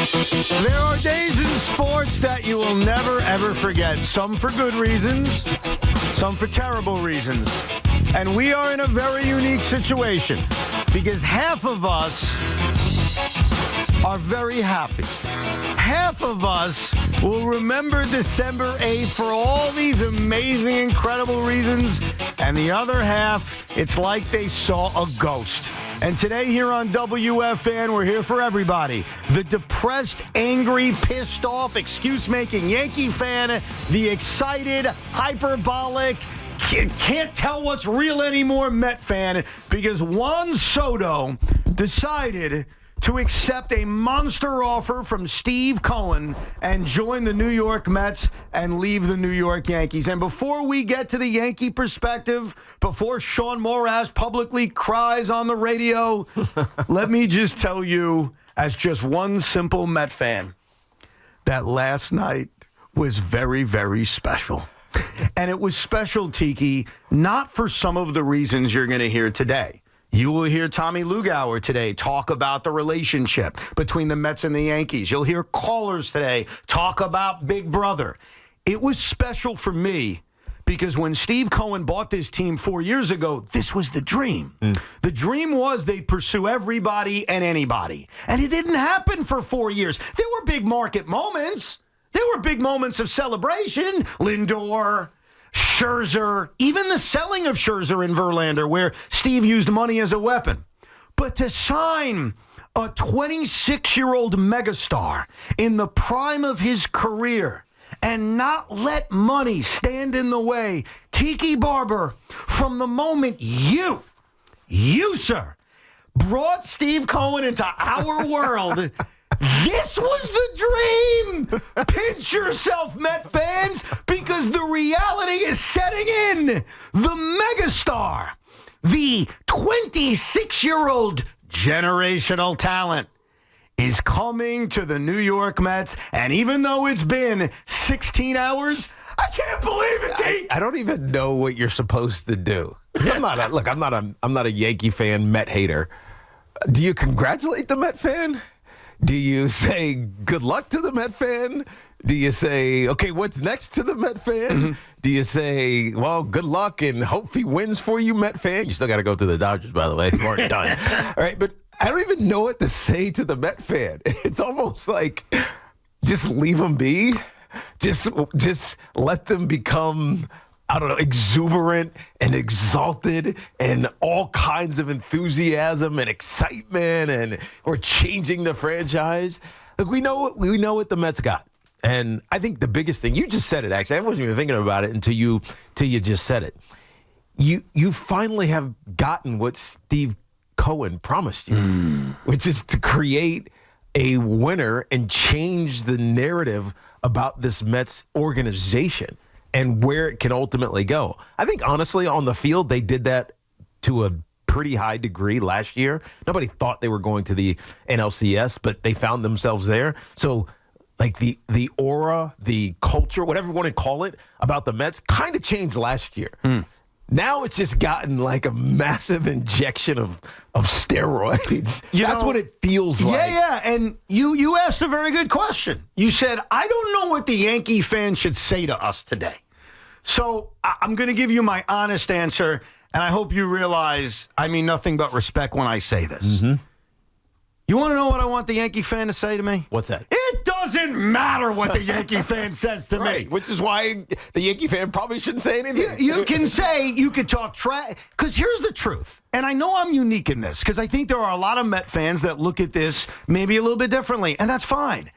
There are days in sports that you will never, ever forget. Some for good reasons, some for terrible reasons. And we are in a very unique situation because half of us are very happy. Half of us will remember December 8th for all these amazing, incredible reasons. And the other half, it's like they saw a ghost. And today here on WFAN, we're here for everybody. The depressed, angry, pissed off, excuse-making Yankee fan, the excited, hyperbolic, can't tell what's real anymore Met fan, because Juan Soto decided to accept a monster offer from Steve Cohen and join the New York Mets and leave the New York Yankees. And before we get to the Yankee perspective, before Sean Morash publicly cries on the radio, let me just tell you, as just one simple Met fan, that last night was very, very special. And it was special, Tiki, not for some of the reasons you're going to hear today. You will hear Tommy Lugauer today talk about the relationship between the Mets and the Yankees. You'll hear callers today talk about Big Brother. It was special for me because when Steve Cohen bought this team 4 years ago, this was the dream. The dream was they'd pursue everybody and anybody. And it didn't happen for 4 years. There were big market moments. There were big moments of celebration. Lindor, Scherzer, even the selling of Scherzer and Verlander, where Steve used money as a weapon. But to sign a 26-year-old megastar in the prime of his career and not let money stand in the way, Tiki Barber, from the moment you, sir, brought Steve Cohen into our world, this was the dream. Pinch yourself, Met fans, because the reality is setting in. The megastar, the 26-year-old generational talent, is coming to the New York Mets. And even though it's been 16 hours, I can't believe it, T. I don't even know what you're supposed to do. I'm not a Yankee fan, Met hater. Do you congratulate the Met fan? Do you say good luck to the Met fan? Do you say, okay, what's next to the Met fan? Mm-hmm. Do you say, well, good luck and hope he wins for you, Met fan? You still got to go to the Dodgers, by the way. It's already done. All right, but I don't even know what to say to the Met fan. It's almost like just leave them be. Just let them become, I don't know, exuberant and exalted and all kinds of enthusiasm and excitement, and we're changing the franchise. Look, we know what the Mets got. And I think the biggest thing, you just said it, actually. I wasn't even thinking about it until you just said it. You finally have gotten what Steve Cohen promised you, which is to create a winner and change the narrative about this Mets organization and where it can ultimately go. I think, honestly, on the field, they did that to a pretty high degree last year. Nobody thought they were going to the NLCS, but they found themselves there. So, like, the aura, the culture, whatever you want to call it, about the Mets kind of changed last year. Now it's just gotten like a massive injection of steroids. That's what it feels like. Yeah. And you asked a very good question. You said, I don't know what the Yankee fans should say to us today. So I'm going to give you my honest answer, and I hope you realize I mean nothing but respect when I say this. Mm-hmm. You want to know what I want the Yankee fan to say to me? What's that? It doesn't matter what the Yankee fan says to me. Which is why the Yankee fan probably shouldn't say anything. You could talk trash. Because here's the truth. And I know I'm unique in this because I think there are a lot of Met fans that look at this maybe a little bit differently, and that's fine.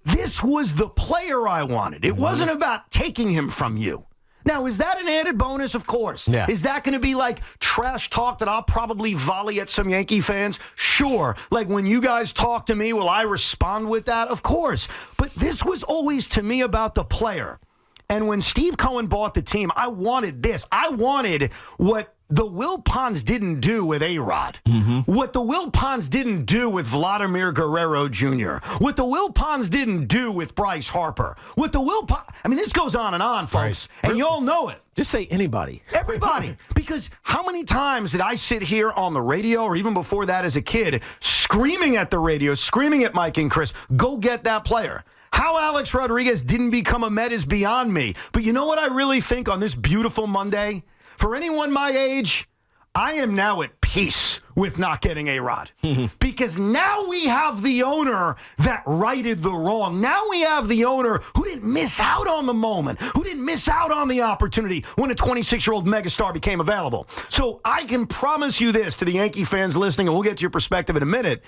This was the player I wanted. It wasn't about taking him from you. Now, is that an added bonus? Of course. Yeah. Is that going to be like trash talk that I'll probably volley at some Yankee fans? Sure. Like when you guys talk to me, will I respond with that? Of course. But this was always, to me, about the player. And when Steve Cohen bought the team, I wanted this. I wanted what the Wilpons didn't do with A-Rod, what the Wilpons didn't do with Vladimir Guerrero Jr., what the Wilpons didn't do with Bryce Harper, what the Wilpons... I mean, this goes on, folks, right. And you all know it. Just say anybody. Everybody. Because how many times did I sit here on the radio, or even before that as a kid, screaming at the radio, screaming at Mike and Chris, go get that player. How Alex Rodriguez didn't become a Met is beyond me. But you know what I really think on this beautiful Monday? For anyone my age, I am now at peace with not getting A-Rod. Because now we have the owner that righted the wrong. Now we have the owner who didn't miss out on the moment, who didn't miss out on the opportunity when a 26-year-old megastar became available. So I can promise you this to the Yankee fans listening, and we'll get to your perspective in a minute.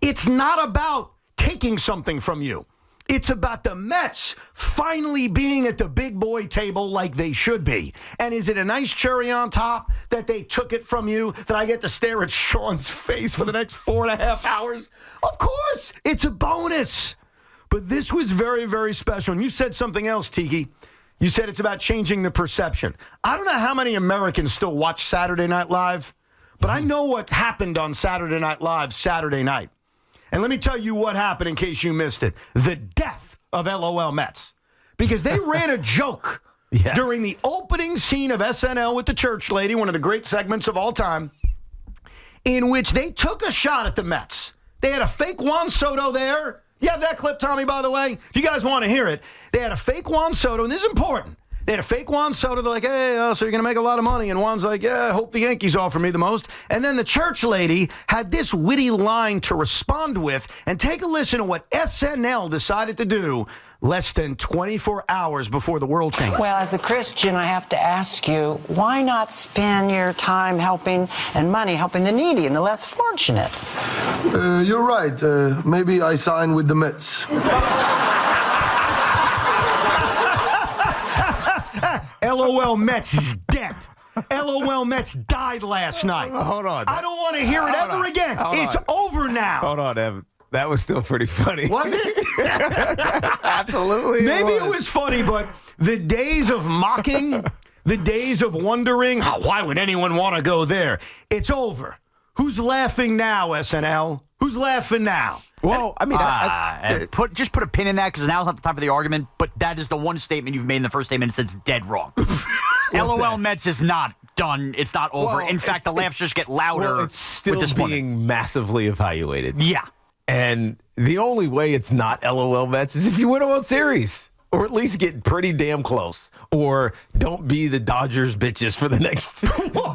It's not about taking something from you. It's about the Mets finally being at the big boy table like they should be. And is it a nice cherry on top that they took it from you, that I get to stare at Sean's face for the next 4.5 hours? Of course, it's a bonus. But this was very, very special. And you said something else, Tiki. You said it's about changing the perception. I don't know how many Americans still watch Saturday Night Live, but I know what happened on Saturday Night Live Saturday night. And let me tell you what happened in case you missed it. The death of LOL Mets. Because they ran a joke during the opening scene of SNL with the church lady, one of the great segments of all time, in which they took a shot at the Mets. They had a fake Juan Soto there. You have that clip, Tommy, by the way? If you guys want to hear it. They had a fake Juan Soto, and this is important. They had a fake Juan Soto. They're like, hey, so you're going to make a lot of money. And Juan's like, yeah, I hope the Yankees offer me the most. And then the church lady had this witty line to respond with. And take a listen to what SNL decided to do less than 24 hours before the world changed. Well, as a Christian, I have to ask you, why not spend your time helping and money helping the needy and the less fortunate? You're right. Maybe I sign with the Mets. LOL Mets is dead. LOL Mets died last night. Hold on. I don't want to hear it ever again. It's over now. Hold on, Evan. That was still pretty funny. Was it? Absolutely. Maybe it was funny, but the days of mocking, the days of wondering, why would anyone want to go there? It's over. Who's laughing now, SNL? Who's laughing now? Well, I mean, just put a pin in that because now's not the time for the argument, but that is the one statement you've made in the first statement that's dead wrong. LOL Mets is not done. It's not over. Well, in fact, the laughs just get louder. Well, it's still with this being massively evaluated. Yeah. And the only way it's not LOL Mets is if you win a World Series. Or at least get pretty damn close. Or don't be the Dodgers bitches for the next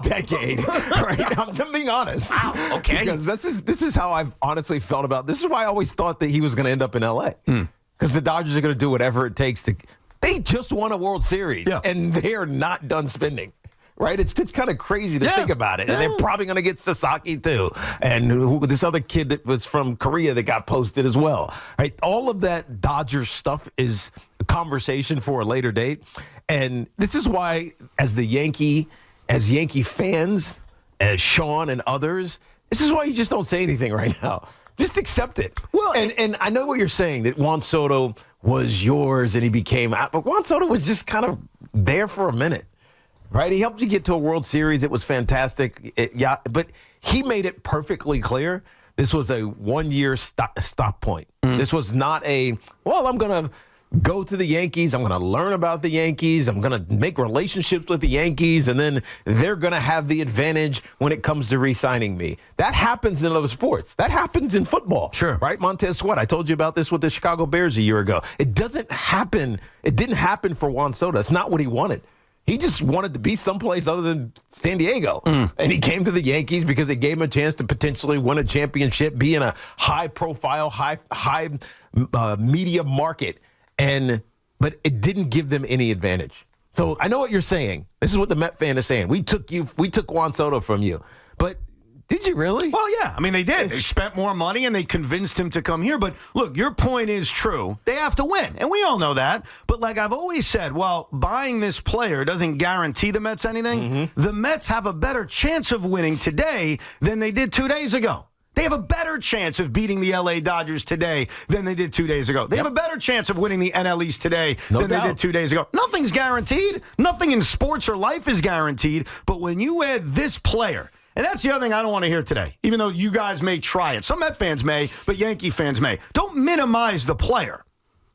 decade. Right? I'm being honest. Wow, okay. Because this is how I've honestly felt about this. Is why I always thought that he was going to end up in L.A. Because the Dodgers are going to do whatever it takes to. They just won a World Series. Yeah. And they're not done spending. Right? It's kind of crazy to think about it. And they're probably going to get Sasaki, too. And this other kid that was from Korea that got posted as well. Right? All of that Dodgers stuff is a conversation for a later date. And this is why, as Yankee fans, as Sean and others, this is why you just don't say anything right now. Just accept it. Well, and I know what you're saying, that Juan Soto was yours and he became out. But Juan Soto was just kind of there for a minute. Right? He helped you get to a World Series. It was fantastic. But he made it perfectly clear this was a one-year stop point. This was not I'm going to go to the Yankees. I'm going to learn about the Yankees. I'm going to make relationships with the Yankees, and then they're going to have the advantage when it comes to re-signing me. That happens in other sports. That happens in football. Sure. Right? Montez Sweat. I told you about this with the Chicago Bears a year ago. It doesn't happen. It didn't happen for Juan Soto. It's not what he wanted. He just wanted to be someplace other than San Diego. And he came to the Yankees because it gave him a chance to potentially win a championship, be in a high-profile, high media market. But it didn't give them any advantage. So I know what you're saying. This is what the Met fan is saying. We took Juan Soto from you. But did you really? Well, yeah. I mean, they did. They spent more money and they convinced him to come here. But look, your point is true. They have to win. And we all know that. But like I've always said, well, buying this player doesn't guarantee the Mets anything. The Mets have a better chance of winning today than they did 2 days ago. They have a better chance of beating the L.A. Dodgers today than they did 2 days ago. They have a better chance of winning the NL East today than they did 2 days ago. Nothing's guaranteed. Nothing in sports or life is guaranteed. But when you add this player, and that's the other thing I don't want to hear today, even though you guys may try it. Some Met fans may, but Yankee fans may. Don't minimize the player.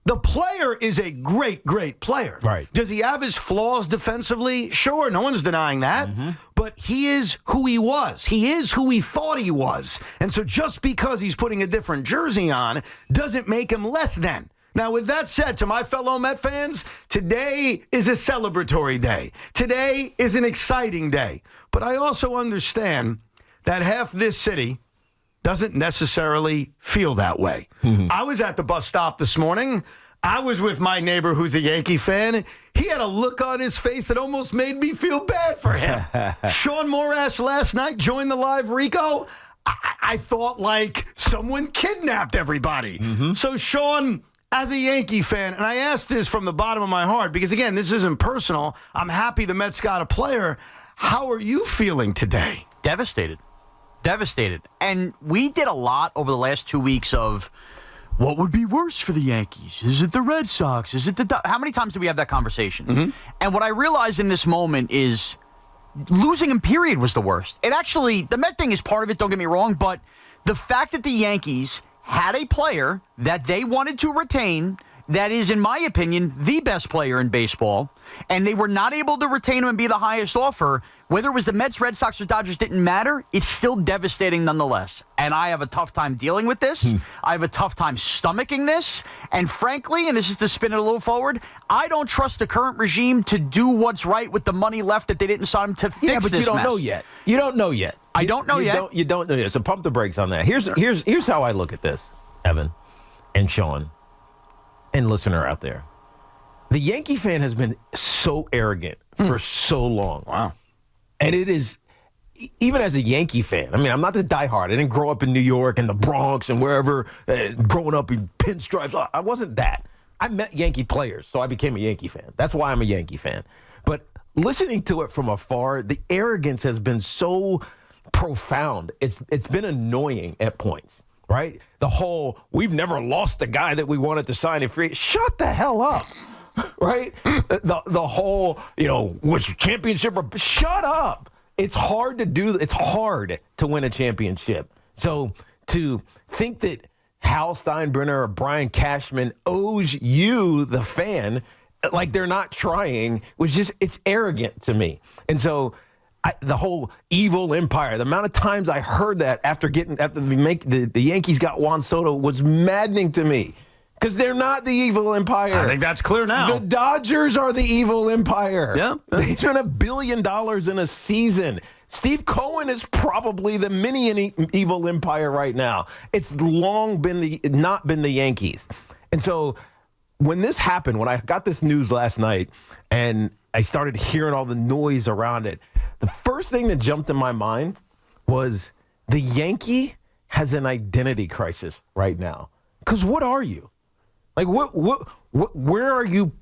The player is a great, great player. Right. Does he have his flaws defensively? Sure, no one's denying that. But he is who he was. He is who he thought he was. And so just because he's putting a different jersey on doesn't make him less than. Now, with that said, to my fellow Met fans, today is a celebratory day. Today is an exciting day. But I also understand that half this city doesn't necessarily feel that way. I was at the bus stop this morning. I was with my neighbor who's a Yankee fan. He had a look on his face that almost made me feel bad for him. Sean Morash last night joined the live Rico. I thought like someone kidnapped everybody. So Sean, as a Yankee fan, and I ask this from the bottom of my heart because, again, this isn't personal. I'm happy the Mets got a player. How are you feeling today? Devastated. And we did a lot over the last 2 weeks of what would be worse for the Yankees? Is it the Red Sox? Is it the how many times do we have that conversation? And what I realized in this moment is losing in period was the worst. It actually, the Met thing is part of it, don't get me wrong, but the fact that the Yankees had a player that they wanted to retain that is, in my opinion, the best player in baseball, and they were not able to retain him and be the highest offer, whether it was the Mets, Red Sox, or Dodgers didn't matter, it's still devastating nonetheless. And I have a tough time dealing with this. I have a tough time stomaching this. And frankly, and this is to spin it a little forward, I don't trust the current regime to do what's right with the money left that they didn't sign to fix this mess. Yeah, but you don't know yet. You don't know yet. I don't know yet. You don't know yet. So pump the brakes on that. Here's how I look at this, Evan and Sean and listener out there. The Yankee fan has been so arrogant for so long. Wow. And it is, even as a Yankee fan, I mean, I'm not the diehard. I didn't grow up in New York and the Bronx and wherever, growing up in pinstripes. I wasn't that. I met Yankee players, so I became a Yankee fan. That's why I'm a Yankee fan. But listening to it from afar, the arrogance has been so profound. It's been annoying at points. Right? The whole, we've never lost the guy that we wanted to sign in free. Shut the hell up. Right? The whole, which championship? Shut up. It's hard to do. It's hard to win a championship. So to think that Hal Steinbrenner or Brian Cashman owes you, the fan, like they're not trying, it's arrogant to me. And so the whole evil empire, the amount of times I heard that after the Yankees got Juan Soto was maddening to me because they're not the evil empire. I think that's clear now. The Dodgers are the evil empire. Yeah. They spent $1 billion in a season. Steve Cohen is probably the mini evil empire right now. It's long been not been the Yankees. And so when this happened, when I got this news last night and I started hearing all the noise around it, the first thing that jumped in my mind was the Yankee has an identity crisis right now. Because what are you? Like, where are you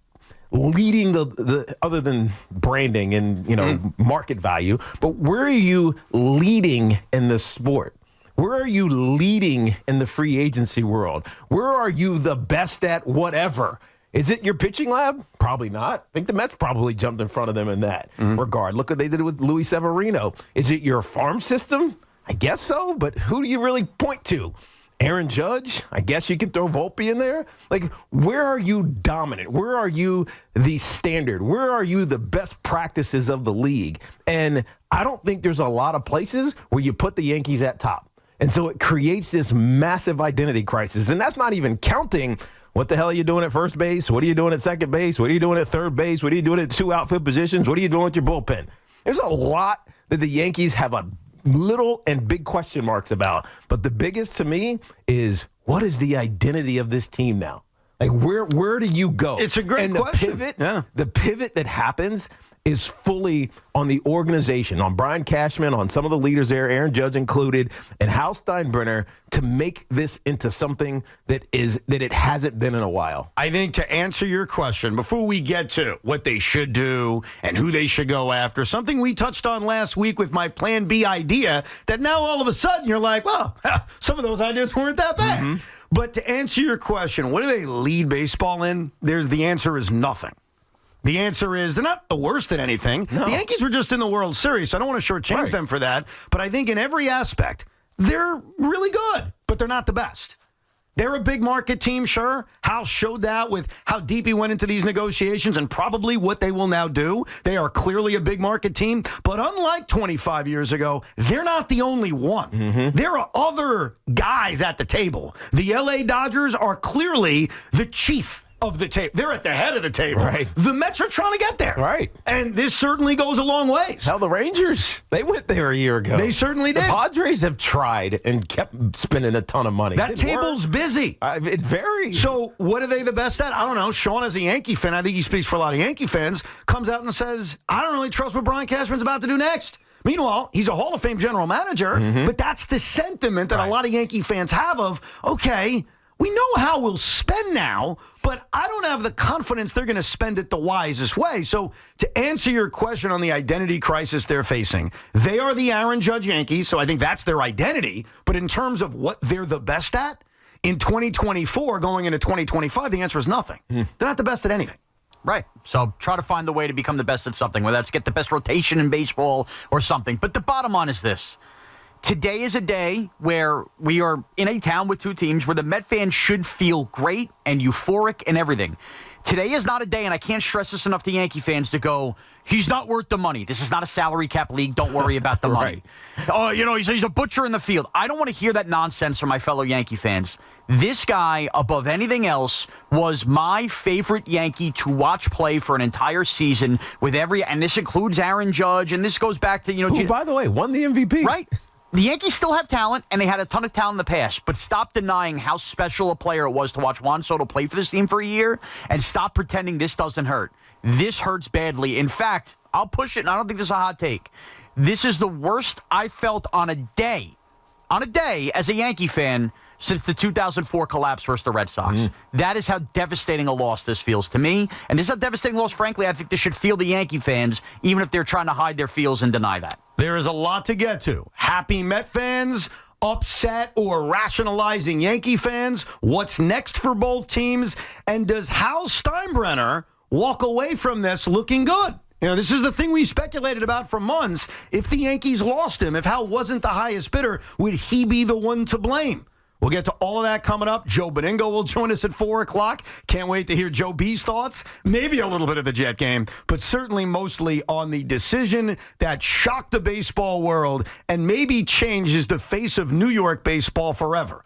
leading the other than branding and, market value, but where are you leading in the sport? Where are you leading in the free agency world? Where are you the best at whatever? Is it your pitching lab? Probably not. I think the Mets probably jumped in front of them in that regard. Look what they did with Luis Severino. Is it your farm system? I guess so, but who do you really point to? Aaron Judge? I guess you can throw Volpe in there. Like, where are you dominant? Where are you the standard? Where are you the best practices of the league? And I don't think there's a lot of places where you put the Yankees at top. And so it creates this massive identity crisis. And that's not even counting what the hell are you doing at first base? What are you doing at second base? What are you doing at third base? What are you doing at two outfield positions? What are you doing with your bullpen? There's a lot that the Yankees have a little and big question marks about. But the biggest to me is, what is the identity of this team now? Like, where do you go? It's a great question. The pivot that happens is fully on the organization, on Brian Cashman, on some of the leaders there, Aaron Judge included, and Hal Steinbrenner to make this into something that it hasn't been in a while. I think to answer your question, before we get to what they should do and who they should go after, something we touched on last week with my Plan B idea, that now all of a sudden you're like, well, some of those ideas weren't that bad. Mm-hmm. But to answer your question, what do they lead baseball in? The answer is nothing. The answer is they're not the worst at anything. No. The Yankees were just in the World Series, so I don't want to shortchange them for that. But I think in every aspect, they're really good, but they're not the best. They're a big market team, sure. Hal showed that with how deep he went into these negotiations and probably what they will now do. They are clearly a big market team, but unlike 25 years ago, they're not the only one. Mm-hmm. There are other guys at the table. The LA Dodgers are clearly the chief of the table. They're at the head of the table. Right. The Mets are trying to get there. Right. And this certainly goes a long ways. Hell, the Rangers, they went there a year ago. They certainly did. The Padres have tried and kept spending a ton of money. That table's busy. It varies. So what are they the best at? I don't know. Sean, as a Yankee fan, I think he speaks for a lot of Yankee fans, comes out and says, I don't really trust what Brian Cashman's about to do next. Meanwhile, he's a Hall of Fame general manager, but that's the sentiment that a lot of Yankee fans have of, okay, we know how we'll spend now, but I don't have the confidence they're going to spend it the wisest way. So to answer your question on the identity crisis they're facing, they are the Aaron Judge Yankees, so I think that's their identity. But in terms of what they're the best at, in 2024 going into 2025, the answer is nothing. They're not the best at anything. Right. So try to find the way to become the best at something, whether that's get the best rotation in baseball or something. But the bottom line is this. Today is a day where we are in a town with two teams where the Met fans should feel great and euphoric and everything. Today is not a day, and I can't stress this enough to Yankee fans, to go, he's not worth the money. This is not a salary cap league. Don't worry about the money. Oh, he's a butcher in the field. I don't want to hear that nonsense from my fellow Yankee fans. This guy, above anything else, was my favorite Yankee to watch play for an entire season and this includes Aaron Judge, and this goes back to, who, by the way, won the MVP. Right. The Yankees still have talent, and they had a ton of talent in the past, but stop denying how special a player it was to watch Juan Soto play for this team for a year, and stop pretending this doesn't hurt. This hurts badly. In fact, I'll push it, and I don't think this is a hot take. This is the worst I felt on a day as a Yankee fan since the 2004 collapse versus the Red Sox. That is how devastating a loss this feels to me. And this is a devastating loss, frankly, I think this should feel the Yankee fans, even if they're trying to hide their feels and deny that. There is a lot to get to. Happy Met fans, upset or rationalizing Yankee fans, what's next for both teams, and does Hal Steinbrenner walk away from this looking good? This is the thing we speculated about for months. If the Yankees lost him, if Hal wasn't the highest bidder, would he be the one to blame? We'll get to all of that coming up. Joe Beningo will join us at 4 o'clock. Can't wait to hear Joe B's thoughts. Maybe a little bit of the Jet game, but certainly mostly on the decision that shocked the baseball world and maybe changes the face of New York baseball forever.